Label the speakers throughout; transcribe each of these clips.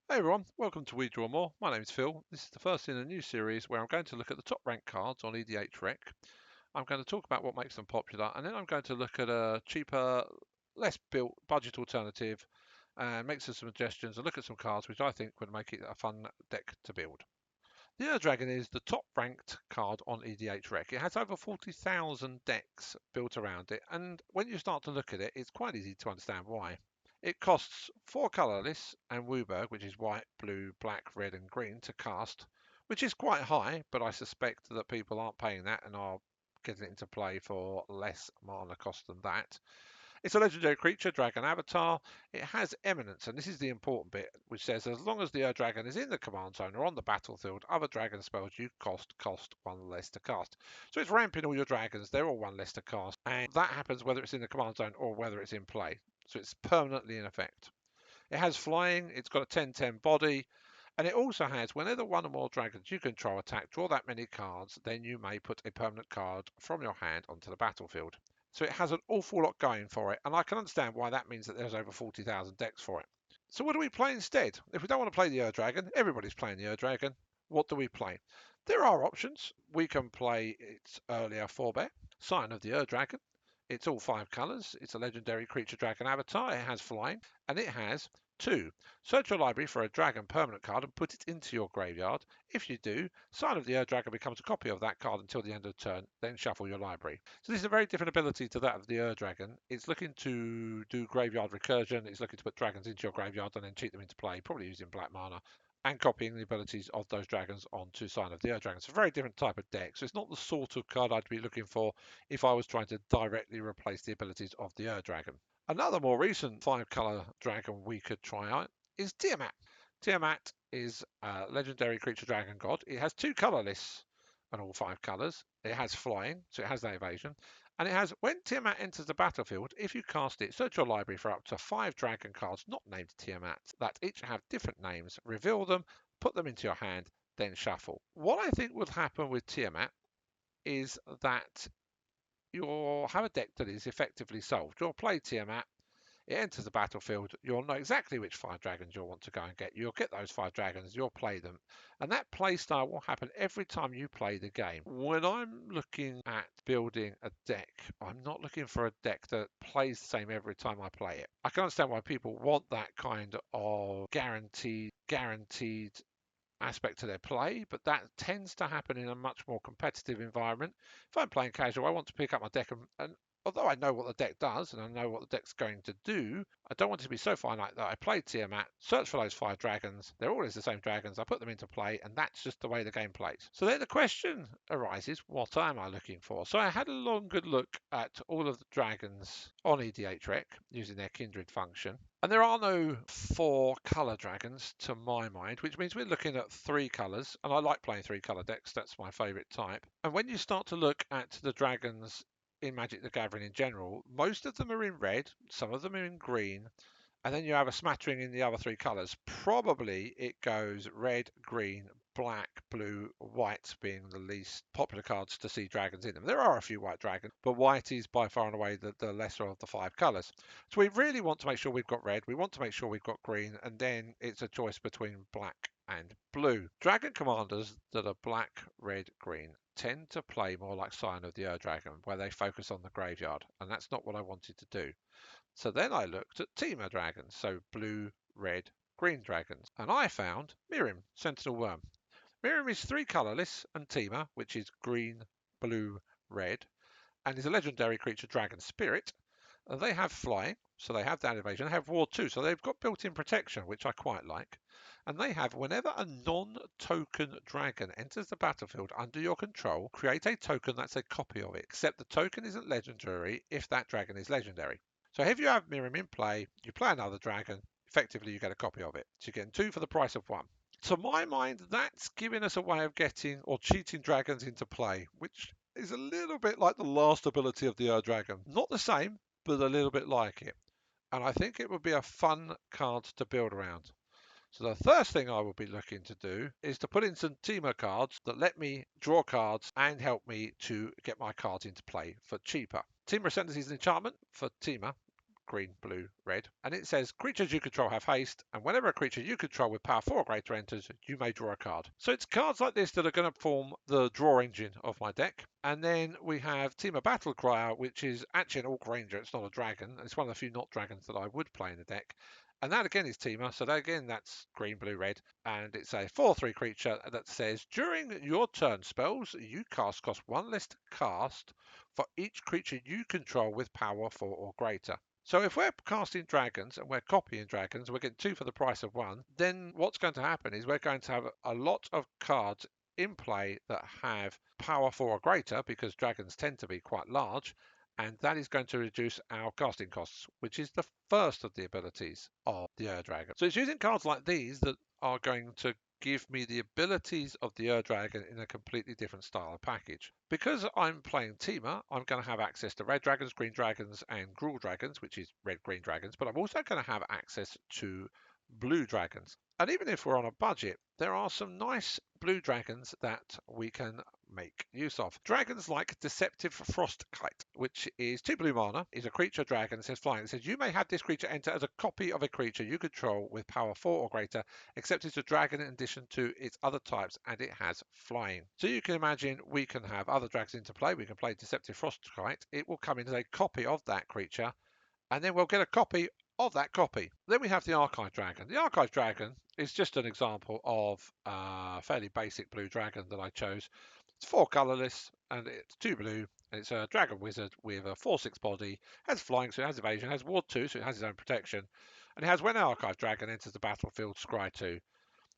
Speaker 1: Hey everyone, welcome to We Draw More. My name is Phil. This is the first in a new series where I'm going to look at the top ranked cards on EDHREC. I'm going to talk about what makes them popular, and then I'm going to look at a cheaper, less built budget alternative and make some suggestions and look at some cards which I think would make it a fun deck to build. The Dragon is the top ranked card on EDHREC. It has over 40,000 decks built around it, and when you start to look at it, it's quite easy to understand why. It costs 4 colourless and Wooburg, which is white, blue, black, red, and green, to cast, which is quite high, but I suspect that people aren't paying that and are getting it into play for less mana cost than that. It's a legendary creature, Dragon Avatar. It has eminence, and this is the important bit, which says as long as the Dragon is in the command zone or on the battlefield, other dragon spells you cost one less to cast. So it's ramping all your dragons, they're all one less to cast, and that happens whether it's in the command zone or whether it's in play. So it's permanently in effect. It has flying, it's got a 10-10 body, and it also has whenever one or more dragons you control attack, draw that many cards, then you may put a permanent card from your hand onto the battlefield. So it has an awful lot going for it, and I can understand why that means that there's over 40,000 decks for it. So what do we play instead? If we don't want to play the Dragon, everybody's playing the Dragon. What do we play? There are options. We can play its earlier forebear, Sign of the Dragon. It's all 5 colours. It's a legendary creature dragon avatar. It has flying, and it has 2. Search your library for a dragon permanent card and put it into your graveyard. If you do, Sign of the Dragon becomes a copy of that card until the end of the turn, then shuffle your library. So this is a very different ability to that of the Dragon. It's looking to do graveyard recursion. It's looking to put dragons into your graveyard and then cheat them into play, probably using black mana and copying the abilities of those dragons onto Sign of the Dragon. It's a very different type of deck. So it's not the sort of card I'd be looking for if I was trying to directly replace the abilities of the Dragon. Another more recent 5-color dragon we could try out is Tiamat. Tiamat is a legendary creature dragon god. It has 2 colorless and all 5 colors. It has flying, so it has that evasion. And it has, when Tiamat enters the battlefield, if you cast it, search your library for up to 5 dragon cards not named Tiamat that each have different names, reveal them, put them into your hand, then shuffle. What I think will happen with Tiamat is that you'll have a deck that is effectively solved. You'll play Tiamat, it enters the battlefield, you'll know exactly which 5 dragons you'll want to go and get. You'll get those 5 dragons, you'll play them. And that play style will happen every time you play the game. When I'm looking at building a deck, I'm not looking for a deck that plays the same every time I play it. I can understand why people want that kind of guaranteed aspect to their play, but that tends to happen in a much more competitive environment. If I'm playing casual, I want to pick up my deck and although I know what the deck does and I know what the deck's going to do, I don't want it to be so finite that I play Tiamat, search for those 5 dragons, they're always the same dragons, I put them into play, and that's just the way the game plays. So then the question arises, what am I looking for? So I had a long good look at all of the dragons on EDHREC using their kindred function. And there are no 4 colour dragons to my mind, which means we're looking at 3 colours. And I like playing 3 colour decks, that's my favourite type. And when you start to look at the dragons in Magic the Gathering in general, most of them are in red, some of them are in green, and then you have a smattering in the other 3 colours. Probably it goes red, green, black, blue, white being the least popular cards to see dragons in them. There are a few white dragons, but white is by far and away the lesser of the 5 colours. So we really want to make sure we've got red, we want to make sure we've got green, and then it's a choice between black and blue. Dragon commanders that are black, red, green tend to play more like Sign of the Dragon, where they focus on the graveyard, and that's not what I wanted to do. So then I looked at Temur dragons, so blue, red, green dragons, and I found Mirim, Sentinel Worm. Mirim is 3 colourless and Temur, which is green, blue, red, and is a legendary creature dragon spirit. And they have flying, so they have that evasion. They have ward too, so they've got built-in protection, which I quite like. And they have, whenever a non-token dragon enters the battlefield under your control, create a token that's a copy of it, except the token isn't legendary if that dragon is legendary. So if you have Mirim in play, you play another dragon, effectively you get a copy of it. So you're getting 2 for the price of 1. To my mind, that's giving us a way of getting or cheating dragons into play, which is a little bit like the last ability of the Dragon. Not the same, but a little bit like it. And I think it would be a fun card to build around. So the first thing I will be looking to do is to put in some Temur cards that let me draw cards and help me to get my cards into play for cheaper. Temur Ascendancy is an enchantment for Temur. green, blue, red, and it says creatures you control have haste, and whenever a creature you control with power 4 or greater enters, you may draw a card. So it's cards like this that are going to form the draw engine of my deck. And then we have Team of Battle Crier, which is actually an Orc Ranger. It's not a dragon. It's one of the few not dragons that I would play in the deck. And that again is Teamer, so that again that's green, blue, red, and it's a 4/3 creature that says during your turn spells you cast cost 1 less to cast for each creature you control with power 4 or greater. So if we're casting dragons and we're copying dragons, we're getting 2 for the price of 1, then what's going to happen is we're going to have a lot of cards in play that have power 4 or greater, because dragons tend to be quite large, and that is going to reduce our casting costs, which is the first of the abilities of the Dragon. So it's using cards like these that are going to give me the abilities of the Dragon in a completely different style of package. Because I'm playing Teamer, I'm going to have access to red dragons, green dragons, and gruul dragons, which is red-green dragons, but I'm also going to have access to blue dragons. And even if we're on a budget, there are some nice blue dragons that we can make use of. Dragons like Deceptive Frostkite, which is 2 blue mana, is a creature dragon, it says flying. It says you may have this creature enter as a copy of a creature you control with power 4 or greater, except it's a dragon in addition to its other types, and it has flying. So you can imagine we can have other dragons into play. We can play Deceptive Frostkite. It will come in as a copy of that creature, and then we'll get a copy of that copy. Then we have the Archive Dragon. The Archive Dragon is just an example of a fairly basic blue dragon that I chose. It's 4 colourless and it's 2 blue. And it's a dragon wizard with a 4/6 body, has flying, so it has evasion, has ward 2, so it has its own protection, and it has when an Archive Dragon enters the battlefield, scry 2.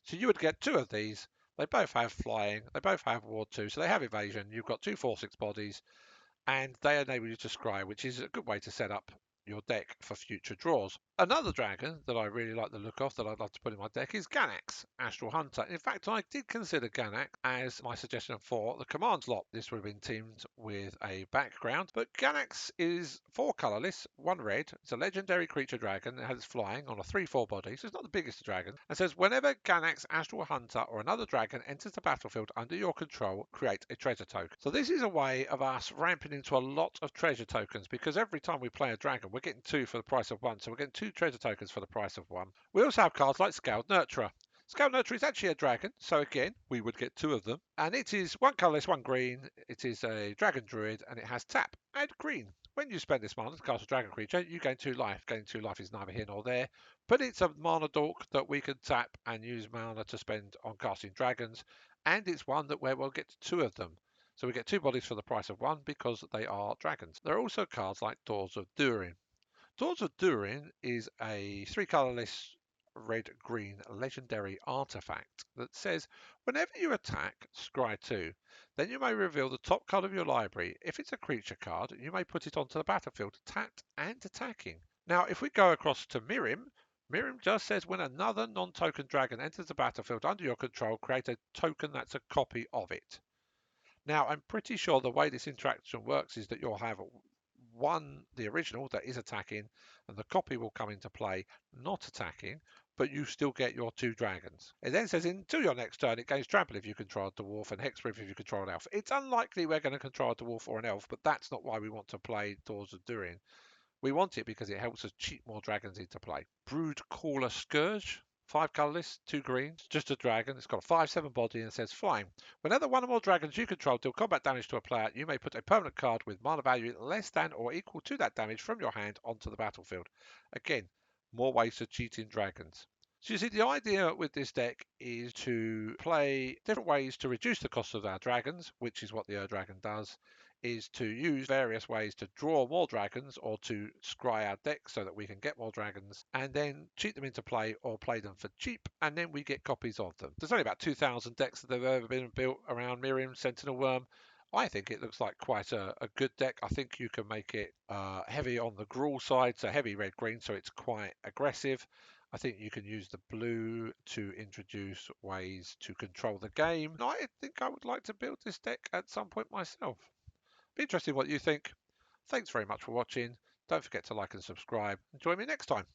Speaker 1: So you would get 2 of these. They both have flying, they both have ward 2, so they have evasion. You've got 2 4/6 bodies, and they enable you to scry, which is a good way to set up your deck for future draws. Another dragon that I really like the look of that I'd love to put in my deck is Ganax, Astral Hunter. In fact, I did consider Ganax as my suggestion for the command slot. This would have been teamed with a background, but Ganax is 4 colourless, 1 red. It's a legendary creature dragon. It has flying on a 3/4 body, so it's not the biggest of dragons. And says whenever Ganax, Astral Hunter, or another dragon enters the battlefield under your control, create a treasure token. So this is a way of us ramping into a lot of treasure tokens, because every time we play a dragon, we're getting 2 for the price of 1, so we're getting 2 treasure tokens for the price of 1. We also have cards like Scaled Nurturer. Scaled Nurturer is actually a dragon, so again, we would get 2 of them. And it is 1 colourless, 1 green. It is a dragon druid, and it has tap and green. When you spend this mana to cast a dragon creature, you gain 2 life. Gaining 2 life is neither here nor there, but it's a mana dork that we can tap and use mana to spend on casting dragons, and it's one that where we'll get 2 of them. So we get 2 bodies for the price of 1 because they are dragons. There are also cards like Doors of Durin. Doors of Durin is a 3 colourless red-green legendary artifact that says whenever you attack, scry 2, then you may reveal the top card of your library. If it's a creature card, you may put it onto the battlefield tapped and attacking. Now, if we go across to Mirim, Mirim just says when another non-token dragon enters the battlefield under your control, create a token that's a copy of it. Now, I'm pretty sure the way this interaction works is that you'll have the original that is attacking, and the copy will come into play not attacking, but you still get your 2 dragons. It then says until your next turn, it gains trample if you control a dwarf and hexproof if you control an elf. It's unlikely we're going to control a dwarf or an elf, but that's not why we want to play Doors of Durin. We want it because it helps us cheat more dragons into play. Brood Caller Scourge. 5 colourless, 2 greens, just a dragon. It's got a 5/7 body and it says flying. Whenever one or more dragons you control deal combat damage to a player, you may put a permanent card with mana value less than or equal to that damage from your hand onto the battlefield. Again, more ways to cheat in dragons. So you see, the idea with this deck is to play different ways to reduce the cost of our dragons, which is what the Dragon does, is to use various ways to draw more dragons or to scry our deck so that we can get more dragons and then cheat them into play or play them for cheap, and then we get copies of them. There's only about 2,000 decks that have ever been built around Miriam Sentinel Worm. I think it looks like quite a good deck. I think you can make it heavy on the gruul side, so heavy red-green, so it's quite aggressive. I think you can use the blue to introduce ways to control the game. And I think I would like to build this deck at some point myself. Be interesting what you think. Thanks very much for watching. Don't forget to like and subscribe, and join me next time.